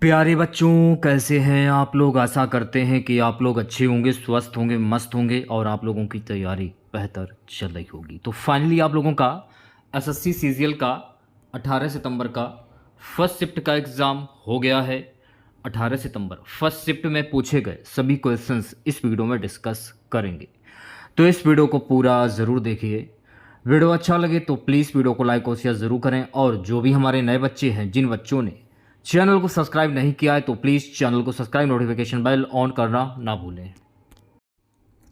प्यारे बच्चों, कैसे हैं आप लोग। आशा करते हैं कि आप लोग अच्छे होंगे, स्वस्थ होंगे, मस्त होंगे और आप लोगों की तैयारी बेहतर चल रही होगी। तो फाइनली आप लोगों का एसएससी सीजीएल का 18 सितंबर का फर्स्ट शिफ्ट का एग्ज़ाम हो गया है। 18 सितंबर फर्स्ट शिफ्ट में पूछे गए सभी क्वेश्चंस इस वीडियो में डिस्कस करेंगे, तो इस वीडियो को पूरा ज़रूर देखिए। वीडियो अच्छा लगे तो प्लीज़ वीडियो को लाइक और शेयर ज़रूर करें, और जो भी हमारे नए बच्चे हैं, जिन बच्चों ने चैनल को सब्सक्राइब नहीं किया है, तो प्लीज़ चैनल को सब्सक्राइब, नोटिफिकेशन बेल ऑन करना ना भूलें।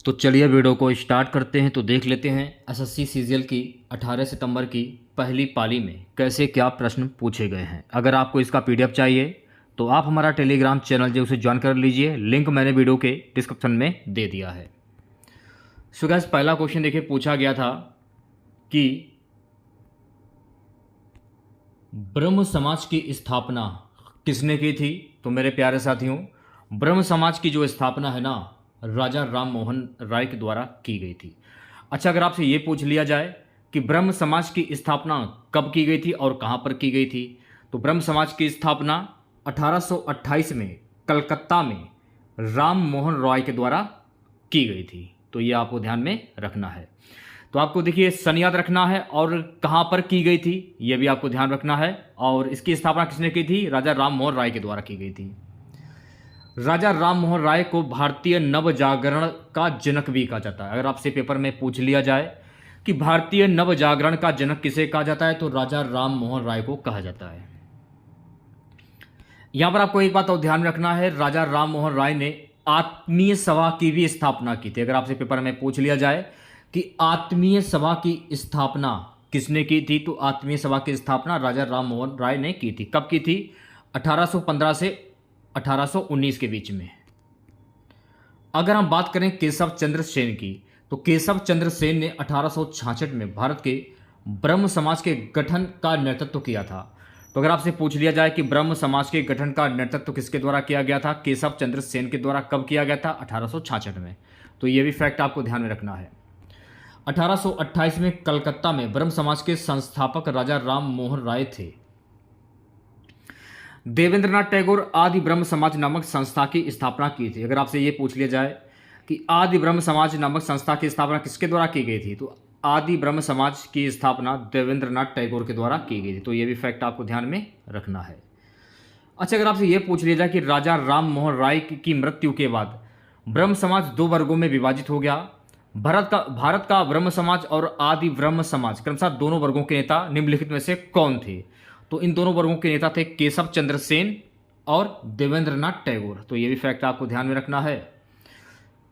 तो चलिए वीडियो को स्टार्ट करते हैं। तो देख लेते हैं एसएससी सीजीएल की 18 सितंबर की पहली पाली में कैसे क्या प्रश्न पूछे गए हैं। अगर आपको इसका पीडीएफ चाहिए तो आप हमारा टेलीग्राम चैनल जो उसे ज्वाइन कर लीजिए, लिंक मैंने वीडियो के डिस्क्रिप्शन में दे दिया है। सो गाइस, पहला क्वेश्चन देखिए, पूछा गया था कि ब्रह्म समाज की स्थापना किसने की थी। तो मेरे प्यारे साथियों, ब्रह्म समाज की जो स्थापना है ना, राजा राम मोहन राय के द्वारा की गई थी। अच्छा, अगर आपसे ये पूछ लिया जाए कि ब्रह्म समाज की स्थापना कब की गई थी और कहाँ पर की गई थी, तो ब्रह्म समाज की स्थापना 1828 में कलकत्ता में राम मोहन रॉय के द्वारा की गई थी। तो ये आपको ध्यान में रखना है। तो आपको देखिए सन याद रखना है और कहाँ पर की गई थी यह भी आपको ध्यान रखना है। और इसकी स्थापना किसने की थी? राजा राम मोहन राय के द्वारा की गई थी। राजा राम मोहन राय को भारतीय नव जागरण का जनक भी कहा जाता है। अगर आपसे पेपर में पूछ लिया जाए कि भारतीय नव जागरण का जनक किसे कहा जाता है, तो राजा राम मोहन राय को कहा जाता है। यहां पर आपको एक बात और ध्यान रखना है, राजा राम मोहन राय ने आत्मीय सभा की भी स्थापना की थी। अगर आपसे पेपर में पूछ लिया जाए कि आत्मीय सभा की स्थापना किसने की थी, तो आत्मीय सभा की स्थापना राजा राम मोहन राय ने की थी। कब की थी? 1815 से 1819 के बीच में। अगर हम बात करें केशव चंद्र सेन की, तो केशव चंद्र सेन ने 1866 में भारत के ब्रह्म समाज के गठन का नेतृत्व किया था। तो अगर आपसे पूछ लिया जाए कि ब्रह्म समाज के गठन का नेतृत्व किसके द्वारा किया गया था, केशव चंद्र सेन के द्वारा कब किया गया था? 1866 में। तो यह भी फैक्ट आपको ध्यान में रखना है। 1828 में कलकत्ता में ब्रह्म समाज के संस्थापक राजा राम मोहन राय थे। देवेंद्रनाथ टैगोर आदि ब्रह्म समाज नामक संस्था की स्थापना की थी। अगर आपसे ये पूछ लिया जाए कि आदि ब्रह्म समाज नामक संस्था की स्थापना किसके द्वारा की गई थी, तो आदि ब्रह्म समाज की स्थापना देवेंद्रनाथ टैगोर के द्वारा की गई थी। तो ये भी फैक्ट आपको ध्यान में रखना है। अच्छा, अगर आपसे ये पूछ लिया जाए कि राजा राम मोहन राय की मृत्यु के बाद ब्रह्म समाज दो वर्गों में विभाजित हो गया। भारत का ब्रह्म समाज और आदि ब्रह्म समाज क्रमशः दोनों वर्गों के नेता निम्नलिखित में से कौन थे? तो इन दोनों वर्गों के नेता थे केशव चंद्र सेन और देवेंद्रनाथ टैगोर। तो ये भी फैक्ट आपको ध्यान में रखना है।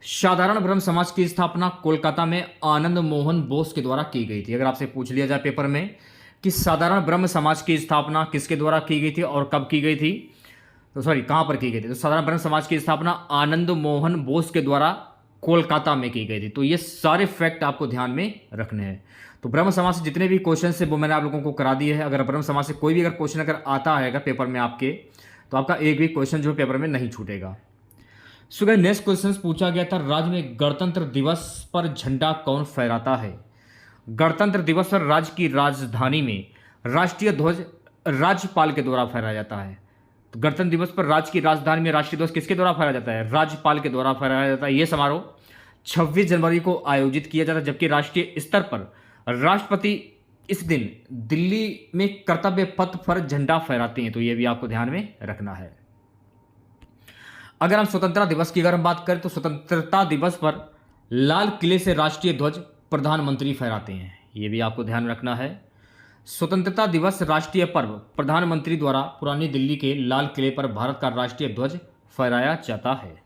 साधारण ब्रह्म समाज की स्थापना कोलकाता में आनंद मोहन बोस के द्वारा की गई थी। अगर आपसे पूछ लिया जाए पेपर में कि साधारण ब्रह्म समाज की स्थापना किसके द्वारा की गई थी और कब की गई थी, तो सॉरी, कहां पर की गई थी, तो साधारण ब्रह्म समाज की स्थापना आनंद मोहन बोस के द्वारा कोलकाता में की गई थी। तो ये सारे फैक्ट आपको ध्यान में रखने हैं। तो ब्रह्म समाज से जितने भी क्वेश्चन है वो मैंने आप लोगों को करा दिए हैं। अगर ब्रह्म समाज से कोई भी अगर क्वेश्चन अगर आता है पेपर में आपके, तो आपका एक भी क्वेश्चन जो पेपर में नहीं छूटेगा। सो गाइस, नेक्स्ट क्वेश्चन पूछा गया था, राज्य में गणतंत्र दिवस पर झंडा कौन फहराता है? गणतंत्र दिवस पर राज्य की राजधानी में राष्ट्रीय ध्वज राज्यपाल के द्वारा फहराया जाता है। तो गणतंत्र दिवस पर राज्य की राजधानी में राष्ट्रीय ध्वज किसके द्वारा फहराया जाता है? राज्यपाल के द्वारा फहराया जाता है। यह समारोह 26 जनवरी को आयोजित किया जाता है, जबकि राष्ट्रीय स्तर पर राष्ट्रपति इस दिन दिल्ली में कर्तव्य पथ पर झंडा फहराते हैं। तो यह भी आपको ध्यान में रखना है। अगर हम स्वतंत्रता दिवस की अगर हम बात करें, तो स्वतंत्रता दिवस पर लाल किले से राष्ट्रीय ध्वज प्रधानमंत्री फहराते हैं। यह भी आपको ध्यान रखना है। स्वतंत्रता दिवस राष्ट्रीय पर्व प्रधानमंत्री द्वारा पुरानी दिल्ली के लाल किले पर भारत का राष्ट्रीय ध्वज फहराया जाता है।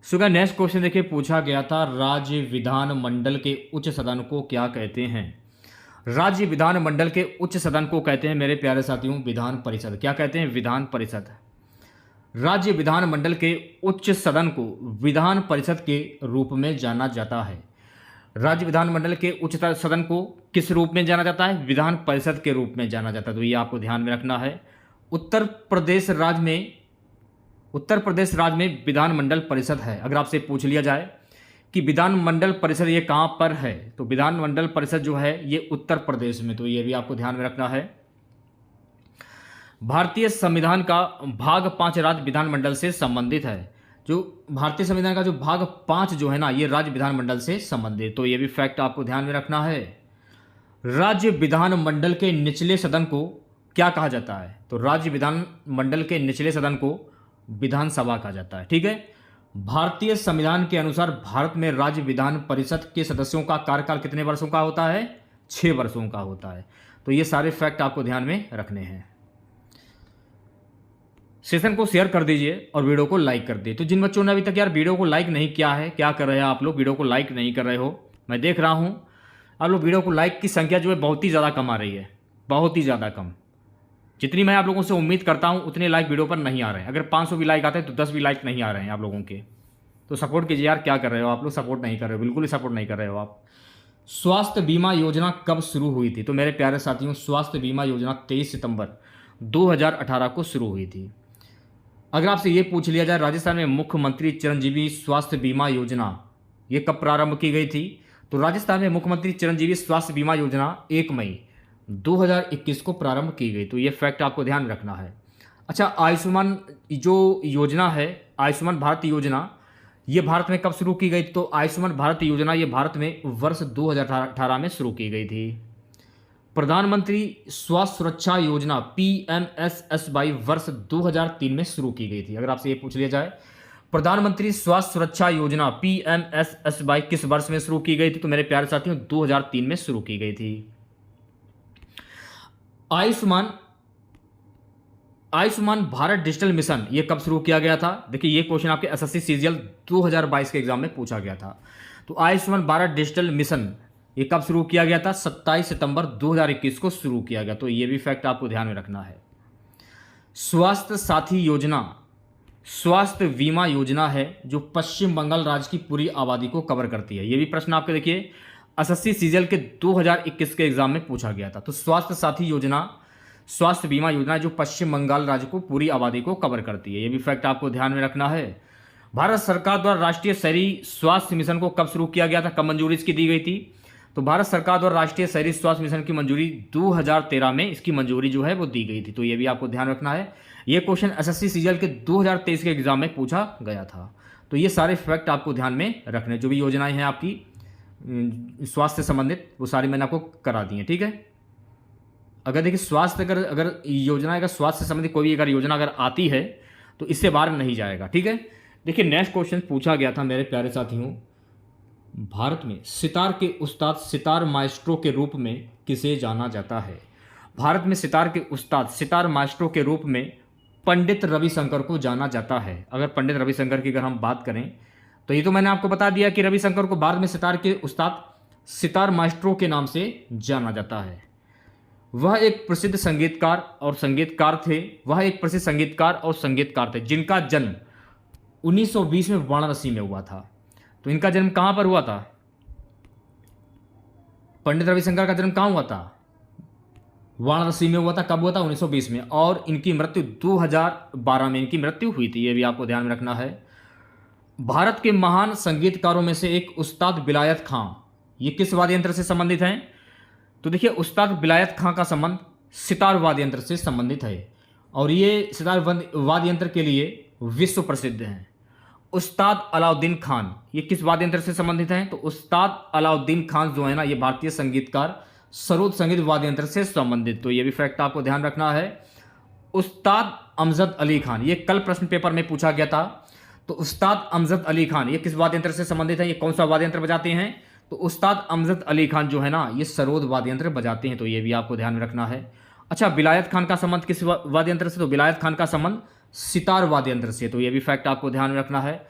सुबह नेक्स्ट क्वेश्चन देखिए, पूछा गया था, राज्य विधान मंडल के उच्च सदन को क्या कहते हैं? राज्य विधान मंडल के उच्च सदन को कहते हैं मेरे प्यारे साथियों विधान परिषद। क्या कहते हैं? विधान परिषद। राज्य विधान मंडल के उच्च सदन को विधान परिषद के रूप में जाना जाता है। राज्य विधान मंडल के उच्च सदन को किस रूप में जाना जाता है? विधान परिषद के रूप में जाना जाता है। तो ये आपको ध्यान में रखना है। उत्तर प्रदेश राज्य में विधानमंडल परिषद है। अगर आपसे पूछ लिया जाए कि विधानमंडल परिषद ये कहाँ पर है, तो विधानमंडल परिषद जो है ये उत्तर प्रदेश में। तो ये भी आपको ध्यान में रखना है। भारतीय संविधान का भाग 5 राज्य विधानमंडल से संबंधित है। जो भारतीय संविधान का जो भाग 5 जो है ना, ये राज्य विधानमंडल से संबंधित। तो ये भी फैक्ट आपको ध्यान में रखना है। राज्य विधानमंडल के निचले सदन को क्या कहा जाता है? तो राज्य विधानमंडल के निचले सदन को विधानसभा कहा जाता है। ठीक है। भारतीय संविधान के अनुसार भारत में राज्य विधान परिषद के सदस्यों का कार्यकाल कितने वर्षों का होता है? 6 वर्षों का होता है। तो ये सारे फैक्ट आपको ध्यान में रखने हैं। सेशन को शेयर कर दीजिए और वीडियो को लाइक कर दीजिए। तो जिन बच्चों ने अभी तक यार वीडियो को लाइक नहीं किया है, क्या कर रहे हैं आप लोग? वीडियो को लाइक नहीं कर रहे हो, मैं देख रहा हूं। आप लोग वीडियो को लाइक की संख्या जो है बहुत ही ज़्यादा कम आ रही है, बहुत ही ज़्यादा कम। जितनी मैं आप लोगों से उम्मीद करता हूं उतने लाइक वीडियो पर नहीं आ रहे हैं। अगर 500 भी लाइक आते हैं तो 10 भी लाइक नहीं आ रहे हैं आप लोगों के। तो सपोर्ट कीजिए यार, क्या कर रहे हो आप लोग? सपोर्ट नहीं कर रहे हो, बिल्कुल ही सपोर्ट नहीं कर रहे हो आप। स्वास्थ्य बीमा योजना कब शुरू हुई थी? तो मेरे प्यारे साथियों, स्वास्थ्य बीमा योजना 23 सितंबर 2018 को शुरू हुई थी। अगर आपसे ये पूछ लिया जाए राजस्थान में मुख्यमंत्री चिरंजीवी स्वास्थ्य बीमा योजना ये कब प्रारंभ की गई थी? तो राजस्थान में मुख्यमंत्री चिरंजीवी स्वास्थ्य बीमा योजना 1 मई 2021 को प्रारंभ की गई। तो ये फैक्ट आपको ध्यान रखना है। अच्छा, आयुष्मान जो योजना है, आयुष्मान भारत योजना, ये भारत में कब शुरू की गई? तो आयुष्मान भारत योजना ये भारत में वर्ष 2018 में शुरू की गई थी। प्रधानमंत्री स्वास्थ्य सुरक्षा योजना PMSSY वर्ष 2003 में शुरू की गई थी। अगर आपसे ये पूछ लिया जाए प्रधानमंत्री स्वास्थ्य सुरक्षा योजना PMSSY किस वर्ष में शुरू की गई थी? तो मेरे प्यारे साथियों 2003 में शुरू की गई थी। आयुष्मान भारत डिजिटल मिशन ये कब शुरू किया गया था? देखिए, ये क्वेश्चन आपके SSC CGL 2022 के एग्जाम में पूछा गया था। तो आयुष्मान भारत डिजिटल मिशन ये कब शुरू किया गया था? 27 सितंबर 2021 को शुरू किया गया। तो ये भी फैक्ट आपको ध्यान में रखना है। स्वास्थ्य साथी योजना स्वास्थ्य बीमा योजना है जो पश्चिम बंगाल राज्य की पूरी आबादी को कवर करती है। ये भी प्रश्न आपके देखिए SSC CGL के 2021 के एग्जाम में पूछा गया था। तो स्वास्थ्य साथी योजना स्वास्थ्य बीमा योजना जो पश्चिम बंगाल राज्य को पूरी आबादी को कवर करती है। ये भी फैक्ट आपको ध्यान में रखना है। भारत सरकार द्वारा राष्ट्रीय शहरी स्वास्थ्य मिशन को कब शुरू किया गया था? कब मंजूरी इसकी दी गई थी? तो भारत सरकार द्वारा राष्ट्रीय शहरी स्वास्थ्य मिशन की मंजूरी 2013 में इसकी मंजूरी जो है वो दी गई थी। तो ये भी आपको ध्यान रखना है। ये क्वेश्चन SSC CGL के 2023 के एग्जाम में पूछा गया था। तो ये सारे फैक्ट आपको ध्यान में रखने, जो भी योजनाएं हैं आपकी स्वास्थ्य से संबंधित वो सारी मैंने आपको करा दी हैं। ठीक है। अगर देखिए स्वास्थ्य अगर योजना अगर स्वास्थ्य से संबंधित कोई भी अगर योजना अगर आती है तो इससे बाहर नहीं जाएगा। ठीक है। देखिए नेक्स्ट क्वेश्चन पूछा गया था मेरे प्यारे साथियों, भारत में सितार के उस्ताद सितार माइस्ट्रो के रूप में किसे जाना जाता है? भारत में सितार के उस्ताद सितार माइस्ट्रो के रूप में पंडित रविशंकर को जाना जाता है। अगर पंडित रविशंकर की अगर हम बात करें तो ये तो मैंने आपको बता दिया कि रविशंकर को भारत में सितार के उस्ताद सितार माइस्ट्रो के नाम से जाना जाता है। वह एक प्रसिद्ध संगीतकार और संगीतकार थे जिनका जन्म 1920 में वाराणसी में हुआ था। तो इनका जन्म कहां पर हुआ था? पंडित रविशंकर का जन्म कहां हुआ था? वाराणसी में हुआ था। कब हुआ था? 1920 में। और इनकी मृत्यु 2012 में इनकी मृत्यु हुई थी। ये भी आपको ध्यान में रखना है। भारत के महान संगीतकारों में से एक उस्ताद विलायत खां, ये किस वाद्य यंत्र से संबंधित हैं? तो देखिए उस्ताद विलायत खां का संबंध सितार वाद्य यंत्र से संबंधित है और ये सितार वाद्य यंत्र के लिए विश्व प्रसिद्ध हैं। उस्ताद अलाउद्दीन खान ये किस वाद्य यंत्र से संबंधित हैं? तो उस्ताद अलाउद्दीन खान जो है ना, ये भारतीय संगीतकार सरोद संगीत वाद्य यंत्र से संबंधित। तो ये भी फैक्ट आपको ध्यान रखना है। उस्ताद अमजद अली खान, ये कल प्रश्न पेपर में पूछा गया था। तो उस्ताद अमजद अली खान ये किस वाद्य यंत्र से संबंधित है? ये कौन सा वाद्य यंत्र बजाते हैं? तो उस्ताद अमजद अली खान जो है ना, ये सरोद वाद्य यंत्र बजाते हैं। तो ये भी आपको ध्यान में रखना है। अच्छा, विलायत खान का संबंध किस वाद्य यंत्र से? तो विलायत खान का संबंध सितार वाद्य यंत्र से। तो ये भी फैक्ट आपको ध्यान में रखना है।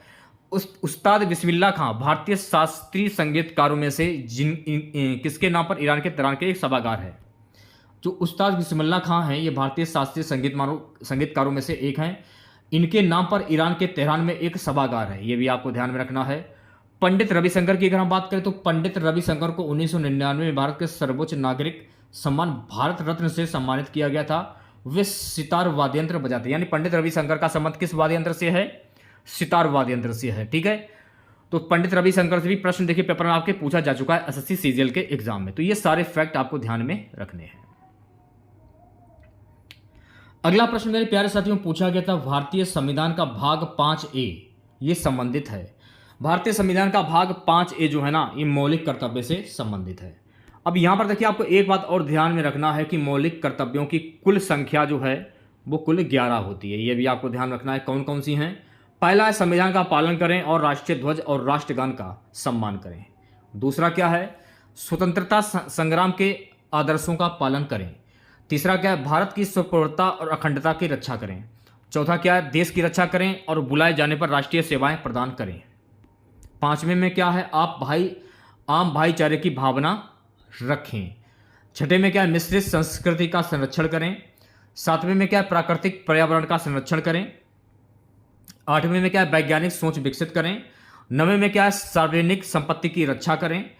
उस्ताद बिस्मिल्लाह खां भारतीय शास्त्रीय संगीतकारों में से किसके नाम पर ईरान के तेहरान के एक सभागार है? जो उस्ताद बिस्मिल्लाह खां हैं ये भारतीय शास्त्रीय संगीतकारों में से एक हैं। इनके नाम पर ईरान के तेहरान में एक सभागार है। ये भी आपको ध्यान में रखना है। पंडित रविशंकर की अगर हम बात करें तो पंडित रविशंकर को 1999 में भारत के सर्वोच्च नागरिक सम्मान भारत रत्न से सम्मानित किया गया था। वे सितार वाद्य यंत्र बजाते हैं। यानी पंडित रविशंकर का संबंध किस वाद्य यंत्र से है? सितार वाद्य यंत्र से है। ठीक है। तो पंडित रविशंकर से भी प्रश्न देखिए पेपर में आपके पूछा जा चुका है SSC CGL के एग्जाम में। तो ये सारे फैक्ट आपको ध्यान में रखने हैं। अगला प्रश्न मेरे प्यारे साथियों पूछा गया था, भारतीय संविधान का भाग 5A ये संबंधित है। भारतीय संविधान का भाग 5A जो है ना, ये मौलिक कर्तव्य से संबंधित है। अब यहाँ पर देखिए, आपको एक बात और ध्यान में रखना है कि मौलिक कर्तव्यों की कुल संख्या जो है वो कुल 11 होती है। ये भी आपको ध्यान रखना है। कौन कौन सी हैं? पहला है संविधान का पालन करें और राष्ट्रीय ध्वज और राष्ट्रगान का सम्मान करें। दूसरा क्या है? स्वतंत्रता संग्राम के आदर्शों का पालन करें। तीसरा क्या है? भारत की सार्वभौमता और अखंडता की रक्षा करें। चौथा क्या है? देश की रक्षा करें और बुलाए जाने पर राष्ट्रीय सेवाएं प्रदान करें। पांचवें में क्या है? आम भाईचारे की भावना रखें। छठे में क्या है? मिश्रित संस्कृति का संरक्षण करें। सातवें में क्या है? प्राकृतिक पर्यावरण का संरक्षण करें। आठवें में क्या है? वैज्ञानिक सोच विकसित करें। नवें में क्या है? सार्वजनिक संपत्ति की रक्षा करें।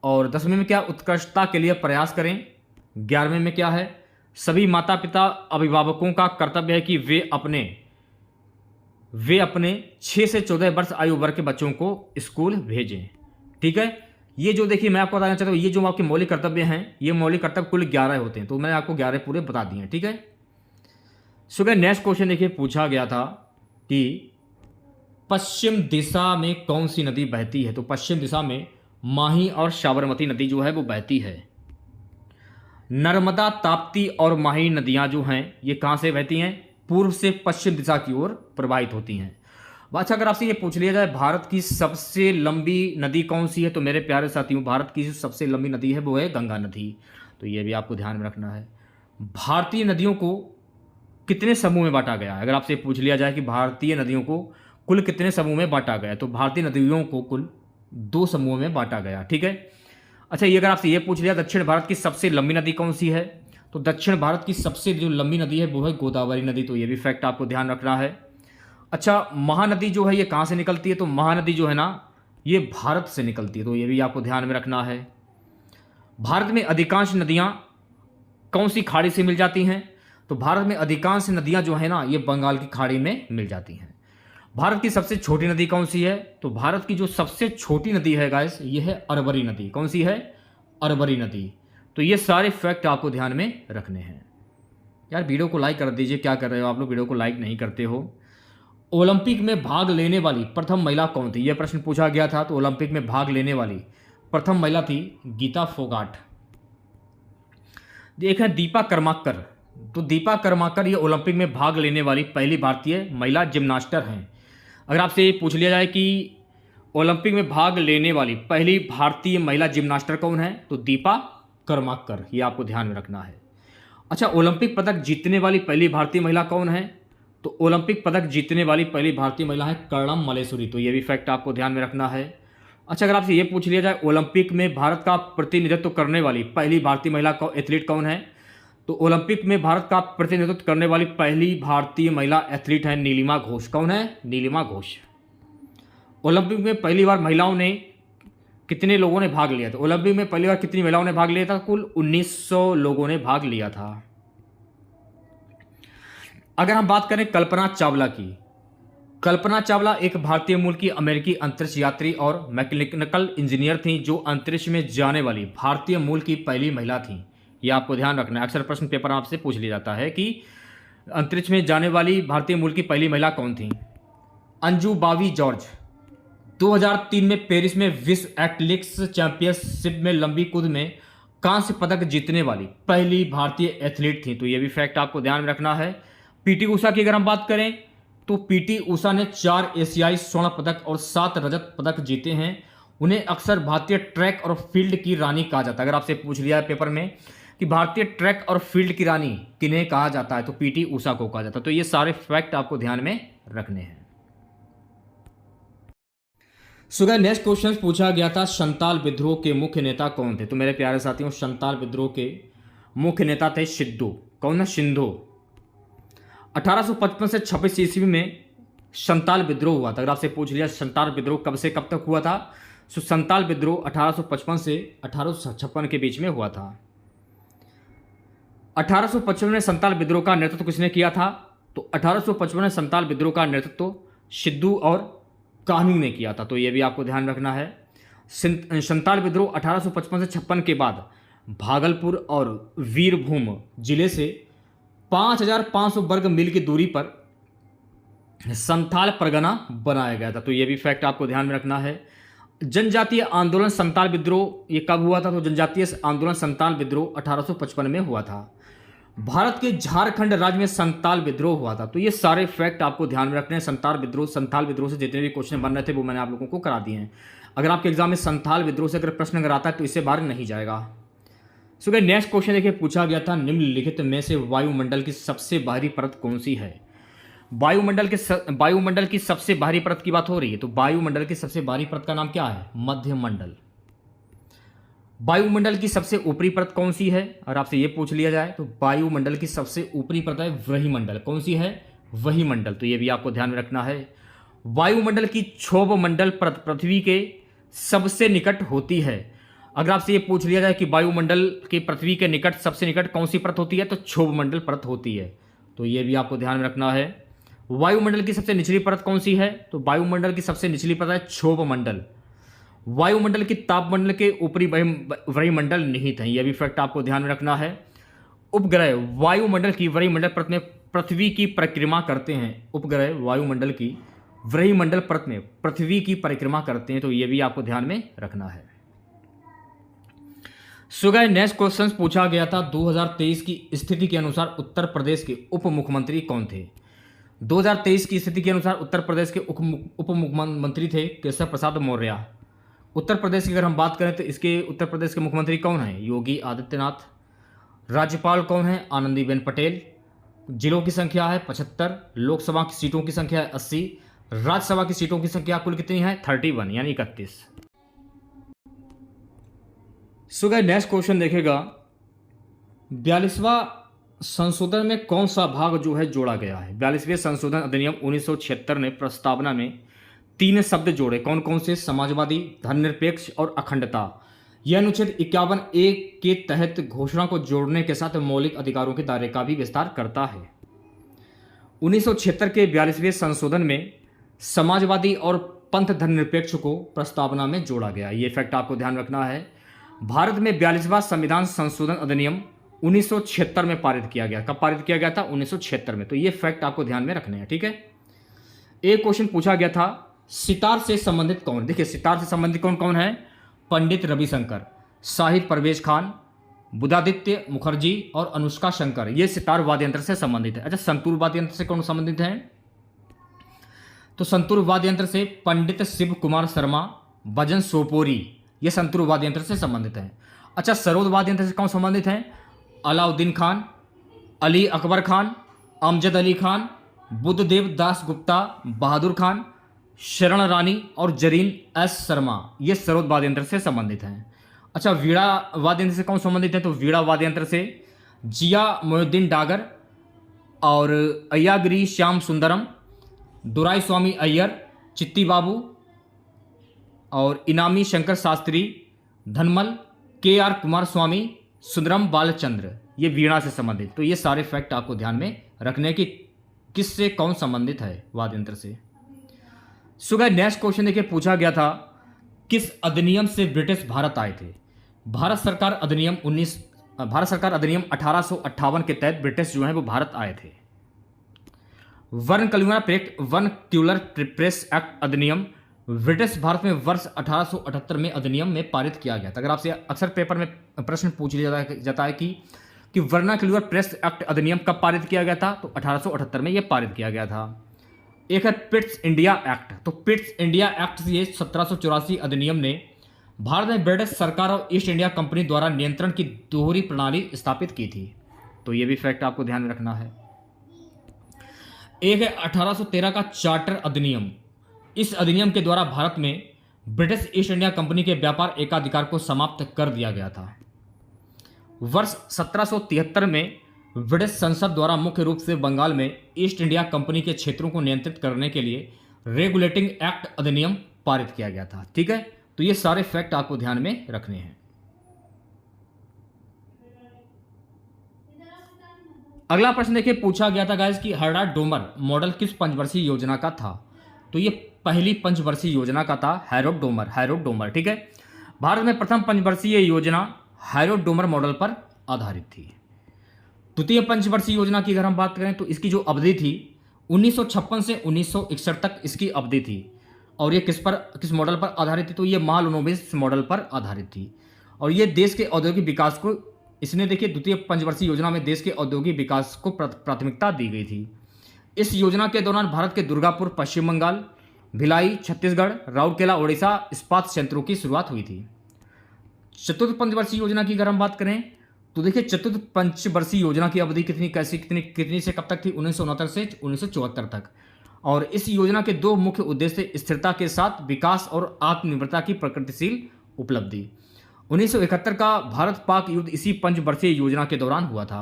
और 10वें में क्या? उत्कृष्टता के लिए प्रयास करें। 11वें में क्या है? सभी माता पिता अभिभावकों का कर्तव्य है कि वे अपने 6 से 14 वर्ष आयु वर्ग के बच्चों को स्कूल भेजें। ठीक है, ये जो देखिए मैं आपको बताना चाहता हूँ, ये जो आपके मौलिक कर्तव्य हैं, ये मौलिक कर्तव्य कुल 11 होते हैं। तो मैंने आपको 11 पूरे बता दिए हैं। ठीक है, सो नेक्स्ट क्वेश्चन देखिए पूछा गया था कि पश्चिम दिशा में कौन सी नदी बहती है? तो पश्चिम दिशा में माही और साबरमती नदी जो है वो बहती है। नर्मदा, ताप्ती और माही नदियां जो हैं ये कहां से बहती हैं? पूर्व से पश्चिम दिशा की ओर प्रवाहित होती हैं। अच्छा, अगर आपसे ये पूछ लिया जाए भारत की सबसे लंबी नदी कौन सी है, तो मेरे प्यारे साथियों भारत की जो सबसे लंबी नदी है वो है गंगा नदी। तो ये भी आपको ध्यान में रखना है। भारतीय नदियों को कितने समूह में बांटा गया है? अगर आपसे पूछ लिया जाए कि भारतीय नदियों को कुल कितने समूह में बांटा गया, तो भारतीय नदियों को कुल 2 समूह में बांटा गया। ठीक है। अच्छा, ये अगर आपसे ये पूछ लिया दक्षिण भारत की सबसे लंबी नदी कौन सी है, तो दक्षिण भारत की सबसे जो लंबी नदी है वो है गोदावरी नदी। तो ये भी फैक्ट आपको ध्यान रखना है। अच्छा, महानदी जो है ये कहाँ से निकलती है? तो महानदी जो है ना ये भारत से निकलती है। तो ये भी आपको ध्यान में रखना है। भारत में अधिकांश नदियाँ कौन सी खाड़ी से मिल जाती हैं? तो भारत में अधिकांश नदियाँ जो है ना ये बंगाल की खाड़ी में मिल जाती हैं। भारत की सबसे छोटी नदी कौन सी है? तो भारत की जो सबसे छोटी नदी है गाइस ये है अरवरी नदी। कौन सी है? अरवरी नदी। तो ये सारे फैक्ट आपको ध्यान में रखने हैं। यार वीडियो को लाइक कर दीजिए, क्या कर रहे हो आप लोग, वीडियो को लाइक नहीं करते हो। ओलंपिक में भाग लेने वाली प्रथम महिला कौन थी? यह प्रश्न पूछा गया था। तो ओलंपिक में भाग लेने वाली प्रथम महिला थी गीता फोगाट। एक है दीपा कर्माकर। तो दीपा कर्माकर ये ओलंपिक में भाग लेने वाली पहली भारतीय महिला जिम्नास्टर हैं। अगर आपसे ये पूछ लिया जाए कि ओलंपिक में भाग लेने वाली पहली भारतीय महिला जिम्नास्टर कौन है, तो दीपा कर्माकर, ये आपको ध्यान में रखना है। अच्छा, ओलंपिक पदक जीतने वाली पहली भारतीय महिला कौन है? तो ओलंपिक पदक जीतने वाली पहली भारतीय महिला है कर्णम मल्लेश्वरी। तो ये भी फैक्ट आपको ध्यान में रखना है। अच्छा, अगर आपसे ये पूछ लिया जाए ओलंपिक में भारत का प्रतिनिधित्व करने वाली पहली भारतीय महिला एथलीट कौन है, तो ओलंपिक में भारत का प्रतिनिधित्व करने वाली पहली भारतीय महिला एथलीट है नीलिमा घोष। कौन है? नीलिमा घोष। ओलंपिक में पहली बार महिलाओं ने कितने लोगों ने भाग लिया था? ओलंपिक में पहली बार कितनी महिलाओं ने भाग लिया था? कुल 1900 लोगों ने भाग लिया था। अगर हम बात करें कल्पना चावला की, कल्पना चावला एक भारतीय मूल की अमेरिकी अंतरिक्ष यात्री और मैकेनिकल इंजीनियर थी जो अंतरिक्ष में जाने वाली भारतीय मूल की पहली महिला थी। यह आपको ध्यान रखना है। अक्सर प्रश्न पेपर आपसे पूछ लिया जाता है कि अंतरिक्ष में जाने वाली भारतीय मूल की पहली महिला कौन थी? अंजू बावी जॉर्ज। 2003 में पेरिस में विश्व एथलेटिक्स चैंपियनशिप में लंबी कूद में कांस्य पदक जीतने वाली पहली भारतीय एथलीट थी। तो यह भी फैक्ट आपको ध्यान में रखना है। पीटी उषा की अगर हम बात करें तो पीटी उषा ने 4 एशियाई स्वर्ण पदक और 7 रजत पदक जीते हैं। उन्हें अक्सर भारतीय ट्रैक और फील्ड की रानी कहा जाता है। अगर आपसे पूछ लिया है पेपर में कि भारतीय ट्रैक और फील्ड की रानी किन्हें कहा जाता है, तो पीटी उषा को कहा जाता है। तो ये सारे फैक्ट आपको ध्यान में रखने हैं। नेक्स्ट क्वेश्चन पूछा गया था संताल विद्रोह के मुख्य नेता कौन थे? तो मेरे प्यारे साथियों संताल विद्रोह के मुख्य नेता थे सिद्धू। कौन है? सिंधु। 1855 से 26 ईस्वी में संताल विद्रोह हुआ था। अगर आपसे पूछ लिया संताल विद्रोह कब से कब तक हुआ था, तो संताल विद्रोह 1855 से 1856 के बीच में हुआ था। 1855 में संताल विद्रोह का नेतृत्व किसने किया था? तो 1855 में संताल विद्रोह का नेतृत्व सिद्धू और कान्हू ने किया था। तो यह भी आपको ध्यान रखना है। संताल विद्रोह 1855 से 56 के बाद भागलपुर और वीरभूम जिले से 5,500 वर्ग मील की दूरी पर संथाल परगना बनाया गया था। तो ये भी फैक्ट आपको ध्यान में रखना है। जनजातीय आंदोलन संताल विद्रोह ये कब हुआ था? तो जनजातीय आंदोलन संताल विद्रोह 1855 में हुआ था। भारत के झारखंड राज्य में संताल विद्रोह हुआ था। तो ये सारे फैक्ट आपको ध्यान में रखने हैं। संताल विद्रोह से जितने भी क्वेश्चन बन रहे थे वो मैंने आप लोगों को करा दिए हैं। अगर आपके एग्जाम में संताल विद्रोह से अगर प्रश्न अगर आता है तो इससे बाहर नहीं जाएगा। सो नेक्स्ट क्वेश्चन देखिए, पूछा गया था निम्नलिखित में से वायुमंडल की सबसे बाहरी परत कौन सी है? वायुमंडल की सबसे बाहरी परत की बात हो रही है। तो वायुमंडल की सबसे बाहरी परत का नाम क्या है? मध्यमंडल। वायुमंडल की सबसे ऊपरी परत कौन सी है? और आपसे यह पूछ लिया जाए तो वायुमंडल की सबसे ऊपरी परत है वहीमंडल। कौन सी है? वहीमंडल। तो यह भी आपको ध्यान में रखना है। वायुमंडल की क्षोभ मंडल परत पृथ्वी के सबसे निकट होती है। अगर आपसे ये पूछ लिया जाए कि वायुमंडल के पृथ्वी के निकट सबसे निकट कौन सी परत होती है, तो क्षोभ मंडल परत होती है। तो ये भी आपको ध्यान में रखना है। वायुमंडल की सबसे निचली परत कौन सी है? तो वायुमंडल की सबसे निचली परत है क्षोभ मंडल। वायुमंडल की तापमंडल के ऊपरी वहीमंडल निहित है। यह भी फैक्ट आपको ध्यान में रखना है। उपग्रह वायुमंडल की वहीमंडल परत में पृथ्वी की परिक्रमा करते हैं। उपग्रह वायुमंडल की वहीमंडल परत में पृथ्वी की परिक्रमा करते हैं। तो यह भी आपको ध्यान में रखना है। सो गाइस, नेक्स्ट क्वेश्चन पूछा गया था 2023 की स्थिति के अनुसार उत्तर प्रदेश के उप मुख्यमंत्री कौन थे? 2023 की स्थिति के अनुसार उत्तर प्रदेश के उप मुख्यमंत्री थे केशव प्रसाद मौर्य। उत्तर प्रदेश की अगर हम बात करें तो इसके उत्तर प्रदेश के मुख्यमंत्री कौन हैं? योगी आदित्यनाथ। राज्यपाल कौन है? आनंदीबेन पटेल। जिलों की संख्या है 75। लोकसभा की सीटों की संख्या है 80। राज्यसभा की सीटों की संख्या कुल कितनी है? 31 यानी 31। सो गाइस, नेक्स्ट क्वेश्चन देखेगा 42वां संशोधन में कौन सा भाग जो है जोड़ा गया है? 42वें संशोधन अधिनियम 1976 ने प्रस्तावना में 3 शब्द जोड़े। कौन कौन से? समाजवादी, धर्मनिरपेक्ष और अखंडता। यह अनुच्छेद 51A के तहत घोषणा को जोड़ने के साथ मौलिक अधिकारों के दायरे का भी विस्तार करता है। 1976 के 42वें संशोधन में समाजवादी और पंथ धर्मनिरपेक्ष को प्रस्तावना में जोड़ा गया। ये फैक्ट आपको ध्यान रखना है। भारत में 42वां संविधान संशोधन अधिनियम 1976 में पारित किया गया। कब पारित किया गया था? 1976 में। तो ये फैक्ट आपको ध्यान में रखने हैं, ठीक है। एक क्वेश्चन पूछा गया था सितार से संबंधित कौन? देखिए, सितार से संबंधित कौन कौन है? पंडित रविशंकर, शाहिद परवेज खान, बुधादित्य मुखर्जी और अनुष्का शंकर। ये सितार वाद्य यंत्र से संबंधित है। अच्छा, संतूर वाद्य यंत्र से कौन संबंधित है? तो संतूर वाद्य यंत्र से पंडित शिव कुमार शर्मा, भजन सोपोरी, ये संतूर वाद्य यंत्र से संबंधित है। अच्छा, सरोद वाद्य यंत्र से कौन संबंधित है? अलाउद्दीन खान, अली अकबर खान, अमजद अली खान, बुद्धदेव दास गुप्ता, बहादुर खान, शरण रानी और जरीन एस शर्मा। ये सरोद वाद्य यंत्र से संबंधित हैं। अच्छा, वीणा वाद्य यंत्र से कौन संबंधित है? तो वीणा वाद्य यंत्र से जिया मोहुद्दीन डागर और अय्यागिरी श्याम सुंदरम, दुराई स्वामी अय्यर, चित्ती बाबू और इनामी शंकर शास्त्री, धनमल, KR कुमार स्वामी, सुंदरम बालचंद्र, ये वीणा से संबंधित। तो ये सारे फैक्ट आपको ध्यान में रखने की किससे कौन संबंधित है वाद्य यंत्र से। सो गाइस, नेक्स्ट क्वेश्चन देखिए, पूछा गया था किस अधिनियम से ब्रिटिश भारत आए थे? भारत सरकार अधिनियम 1858 के तहत ब्रिटिश जो है वो भारत आए थे। वर्नक्यूलर प्रेस एक्ट अधिनियम ब्रिटिश भारत में वर्ष 1878 में अधिनियम में पारित किया गया था। अगर आपसे अक्सर पेपर में प्रश्न पूछ लिया जाता है कि वर्नाक्यूलर प्रेस एक्ट अधिनियम कब पारित किया गया था? तो 1878 में यह पारित किया गया था। एक है पिट्स इंडिया एक्ट। तो पिट्स इंडिया एक्ट से 1784 अधिनियम ने भारत में ब्रिटिश सरकार और ईस्ट इंडिया कंपनी द्वारा नियंत्रण की दोहरी प्रणाली स्थापित की थी। तो यह भी फैक्ट आपको ध्यान में रखना है। एक है 1813 का चार्टर अधिनियम। इस अधिनियम के द्वारा भारत में ब्रिटिश ईस्ट इंडिया कंपनी के व्यापार एकाधिकार को समाप्त कर दिया गया था। वर्ष 1773 में ब्रिटिश संसद द्वारा मुख्य रूप से बंगाल में ईस्ट इंडिया कंपनी के क्षेत्रों को नियंत्रित करने के लिए रेगुलेटिंग एक्ट अधिनियम पारित किया गया था। ठीक है, तो ये सारे फैक्ट आपको ध्यान में रखने हैं। अगला प्रश्न देखिए, पूछा गया था गाइस कि हरड़ा डोमर मॉडल किस पंचवर्षीय योजना का था? तो ये पहली पंचवर्षीय योजना का था, हैरोड डोमर। ठीक है, भारत में प्रथम पंचवर्षीय योजना हैरोड डोमर मॉडल पर आधारित थी। द्वितीय पंचवर्षीय योजना की अगर हम बात करें तो इसकी जो अवधि थी 1956 से 1961 तक इसकी अवधि थी। और ये किस मॉडल पर आधारित थी? तो ये महालनोबिस मॉडल पर आधारित थी। और ये देश के औद्योगिक विकास को, इसने देखिए द्वितीय पंचवर्षीय योजना में देश के औद्योगिक विकास को प्राथमिकता दी गई थी। इस योजना के दौरान भारत के दुर्गापुर पश्चिम बंगाल, भिलाई छत्तीसगढ़, राउरकेला ओडिशा इस्पात संयंत्रों की शुरुआत हुई थी। चतुर्थ पंचवर्षीय योजना की अगर हम बात करें तो देखिए चतुर्थ पंचवर्षीय योजना की अवधि कितनी से कब तक थी? 1969 से 1974 तक। और इस योजना के दो मुख्य उद्देश्य स्थिरता के साथ विकास और आत्मनिर्भरता की प्रगतिशील उपलब्धि। 1971 का भारत पाक युद्ध इसी पंचवर्षीय योजना के दौरान हुआ था।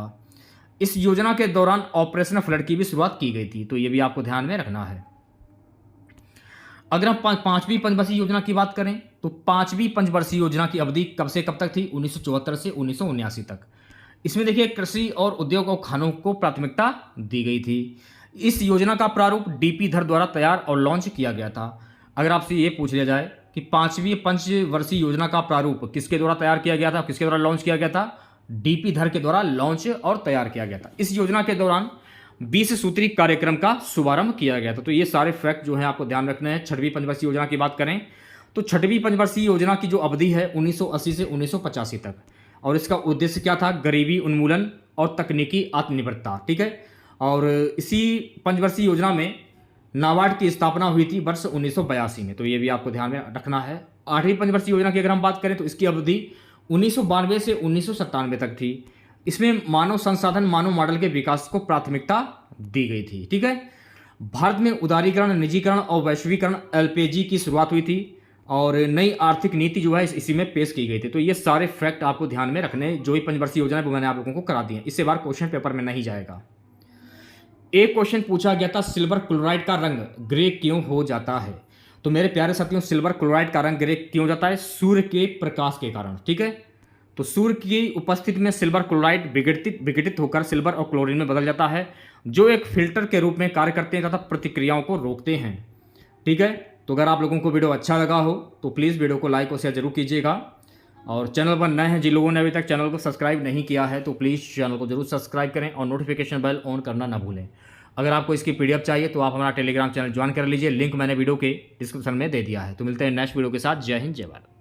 इस योजना के दौरान ऑपरेशन फ्लड की भी शुरुआत की गई थी, तो ये भी आपको ध्यान में रखना है। अगर हम पांचवी पंचवर्षीय योजना की बात करें तो पांचवी पंचवर्षीय योजना की अवधि कब से कब तक थी? 1974 से 1979 तक। इसमें देखिए कृषि और उद्योग और खानों को प्राथमिकता दी गई थी। इस योजना का प्रारूप डीपी धर द्वारा तैयार और लॉन्च किया गया था। अगर आपसे ये पूछ लिया जाए कि पांचवी पंचवर्षीय योजना का प्रारूप किसके द्वारा तैयार किया गया था, किसके द्वारा लॉन्च किया गया था? डीपी धर के द्वारा लॉन्च और तैयार किया गया था। इस योजना के दौरान 20 सूत्री कार्यक्रम का शुभारंभ किया गया था। तो ये सारे फैक्ट जो है आपको ध्यान रखना है। छठवीं पंचवर्षीय योजना की बात करें तो छठवीं पंचवर्षीय योजना की जो अवधि है 1980 से 1985 तक, और इसका उद्देश्य क्या था? गरीबी उन्मूलन और तकनीकी आत्मनिर्भरता। ठीक है। और इसी पंचवर्षीय योजना में नाबार्ड की स्थापना हुई थी वर्ष 1982 में, तो ये भी आपको ध्यान में रखना है। आठवीं पंचवर्षीय योजना की अगर हम बात करें तो इसकी अवधि 1992 से 1997 तक थी। इसमें मानव संसाधन मानव मॉडल के विकास को प्राथमिकता दी गई थी। ठीक है। भारत में उदारीकरण, निजीकरण और वैश्वीकरण एलपीजी की शुरुआत हुई थी और नई आर्थिक नीति जो है इसी में पेश की गई थी। तो ये सारे फैक्ट आपको ध्यान में रखने, जो ही पंचवर्षीय योजना है वो मैंने आप लोगों को करा दी है। इससे बार क्वेश्चन पेपर में नहीं जाएगा। एक क्वेश्चन पूछा गया था, सिल्वर क्लोराइड का रंग ग्रे क्यों हो जाता है? तो मेरे प्यारे साथियों, सिल्वर क्लोराइड का रंग ग्रे क्यों हो जाता है? सूर्य के प्रकाश के कारण। ठीक है। तो सूर्य की उपस्थिति में सिल्वर क्लोराइड विघटित होकर सिल्वर और क्लोरीन में बदल जाता है, जो एक फिल्टर के रूप में कार्य करते हैं तथा प्रतिक्रियाओं को रोकते हैं। ठीक है। तो अगर आप लोगों को वीडियो अच्छा लगा हो तो प्लीज़ वीडियो को लाइक और शेयर जरूर कीजिएगा। और चैनल पर नए हैं, जिन लोगों ने अभी तक चैनल को सब्सक्राइब नहीं किया है तो प्लीज़ चैनल को जरूर सब्सक्राइब करें और नोटिफिकेशन बेल ऑन करना ना भूलें। अगर आपको इसकी पीडीएफ चाहिए तो आप हमारा टेलीग्राम चैनल ज्वाइन कर लीजिए, लिंक मैंने वीडियो के डिस्क्रिप्शन में दे दिया है। तो मिलते हैं नेक्स्ट वीडियो के साथ। जय हिंद, जय भारत।